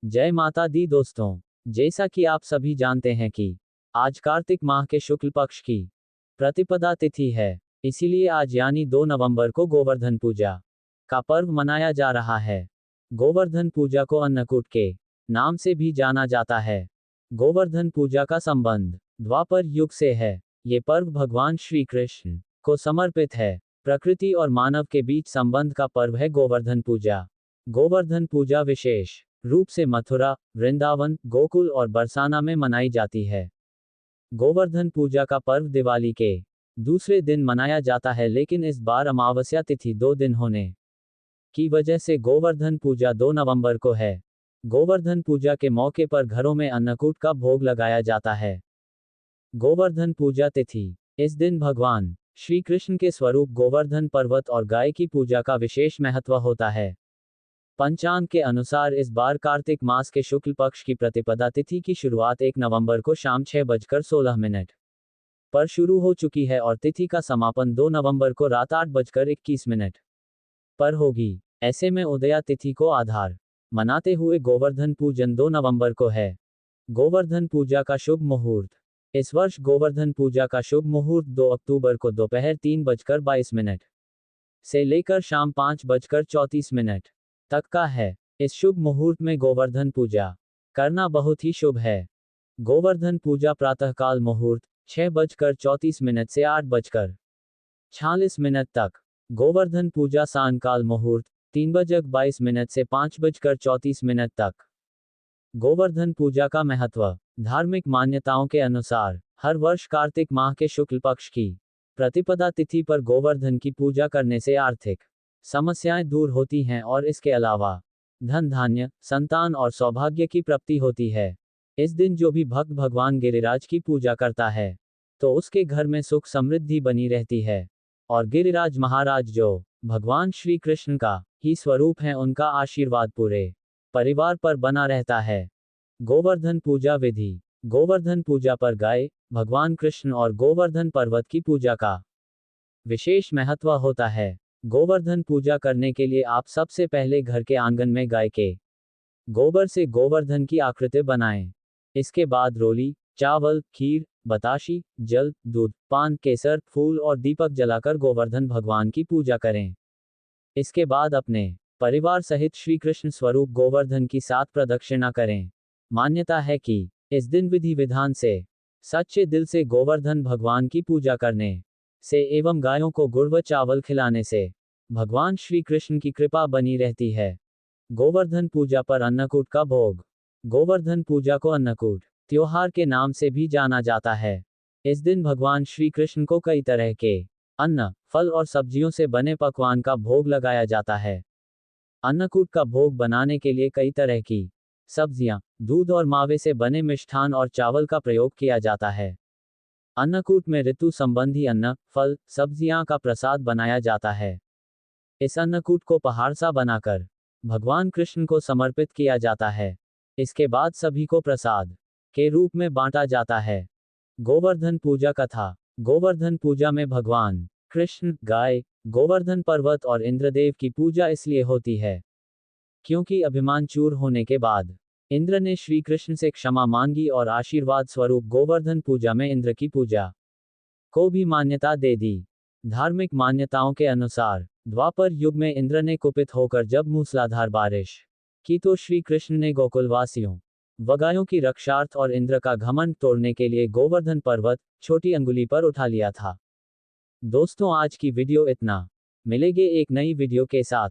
जय माता दी दोस्तों, जैसा कि आप सभी जानते हैं कि आज कार्तिक माह के शुक्ल पक्ष की प्रतिपदा तिथि है, इसीलिए आज यानी 2 नवंबर को गोवर्धन पूजा का पर्व मनाया जा रहा है। गोवर्धन पूजा को अन्नकूट के नाम से भी जाना जाता है। गोवर्धन पूजा का संबंध द्वापर युग से है। ये पर्व भगवान श्री कृष्ण को समर्पित है। प्रकृति और मानव के बीच संबंध का पर्व है गोवर्धन पूजा। गोवर्धन पूजा विशेष रूप से मथुरा, वृंदावन, गोकुल और बरसाना में मनाई जाती है। गोवर्धन पूजा का पर्व दिवाली के दूसरे दिन मनाया जाता है, लेकिन इस बार अमावस्या तिथि 2 दिन होने की वजह से गोवर्धन पूजा 2 नवंबर को है। गोवर्धन पूजा के मौके पर घरों में अन्नकूट का भोग लगाया जाता है। गोवर्धन पूजा तिथि इस दिन भगवान श्री कृष्ण के स्वरूप गोवर्धन पर्वत और गाय की पूजा का विशेष महत्व होता है। पंचांग के अनुसार इस बार कार्तिक मास के शुक्ल पक्ष की प्रतिपदा तिथि की शुरुआत 1 नवंबर को शाम 6:16 पर शुरू हो चुकी है और तिथि का समापन 2 नवंबर को रात 8:21 पर होगी। ऐसे में उदया तिथि को आधार मनाते हुए गोवर्धन पूजन 2 नवंबर को है। गोवर्धन पूजा का शुभ मुहूर्त इस वर्ष गोवर्धन पूजा का शुभ मुहूर्त 2 अक्टूबर को दोपहर 3:22 से लेकर शाम 5:34 तक का है। इस शुभ मुहूर्त में गोवर्धन पूजा करना बहुत ही शुभ है। गोवर्धन पूजा प्रातःकाल मुहूर्त 6:34 से 8:46 तक। गोवर्धन पूजा सायंकाल मुहूर्त 3:22 से 5:34 तक। गोवर्धन पूजा का महत्व धार्मिक मान्यताओं के अनुसार हर वर्ष कार्तिक माह के शुक्ल पक्ष की प्रतिपदा तिथि पर गोवर्धन की पूजा करने से आर्थिक समस्याएं दूर होती हैं और इसके अलावा धन धान्य, संतान और सौभाग्य की प्राप्ति होती है। इस दिन जो भी भक्त भगवान गिरिराज की पूजा करता है तो उसके घर में सुख समृद्धि बनी रहती है और गिरिराज महाराज जो भगवान श्री कृष्ण का ही स्वरूप हैं, उनका आशीर्वाद पूरे परिवार पर बना रहता है। गोवर्धन पूजा विधि गोवर्धन पूजा पर गाय, भगवान कृष्ण और गोवर्धन पर्वत की पूजा का विशेष महत्व होता है। गोवर्धन पूजा करने के लिए आप सबसे पहले घर के आंगन में गाय के गोबर से गोवर्धन की आकृति बनाएं। इसके बाद रोली, चावल, खीर, बताशी, जल, दूध, पान, केसर, फूल और दीपक जलाकर गोवर्धन भगवान की पूजा करें। इसके बाद अपने परिवार सहित श्री कृष्ण स्वरूप गोवर्धन की 7 प्रदक्षिणा करें। मान्यता है कि इस दिन विधि विधान से सच्चे दिल से गोवर्धन भगवान की पूजा करने से एवं गायों को गुड़ व चावल खिलाने से भगवान श्री कृष्ण की कृपा बनी रहती है। गोवर्धन पूजा पर अन्नकूट का भोग गोवर्धन पूजा को अन्नकूट त्योहार के नाम से भी जाना जाता है। इस दिन भगवान श्री कृष्ण को कई तरह के अन्न, फल और सब्जियों से बने पकवान का भोग लगाया जाता है। अन्नकूट का भोग बनाने के लिए कई तरह की सब्जियां, दूध और मावे से बने मिष्ठान और चावल का प्रयोग किया जाता है। अन्नकूट में ऋतु संबंधी अन्न, फल, सब्जियां का प्रसाद बनाया जाता है। इस अन्नकूट को पहाड़ सा बनाकर भगवान कृष्ण को समर्पित किया जाता है। इसके बाद सभी को प्रसाद के रूप में बांटा जाता है। गोवर्धन पूजा कथा गोवर्धन पूजा में भगवान कृष्ण, गाय, गोवर्धन पर्वत और इंद्रदेव की पूजा इसलिए होती है क्योंकि अभिमान चूर होने के बाद इंद्र ने श्री कृष्ण से क्षमा मांगी और आशीर्वाद स्वरूप गोवर्धन पूजा में इंद्र की पूजा को भी मान्यता दे दी। धार्मिक मान्यताओं के अनुसार द्वापर युग में इंद्र ने कुपित होकर जब मूसलाधार बारिश की तो श्री कृष्ण ने गोकुलवासियों व गायों की रक्षार्थ और इंद्र का घमंड तोड़ने के लिए गोवर्धन पर्वत छोटी अंगुली पर उठा लिया था। दोस्तों, आज की वीडियो इतना। मिलेंगे एक नई वीडियो के साथ।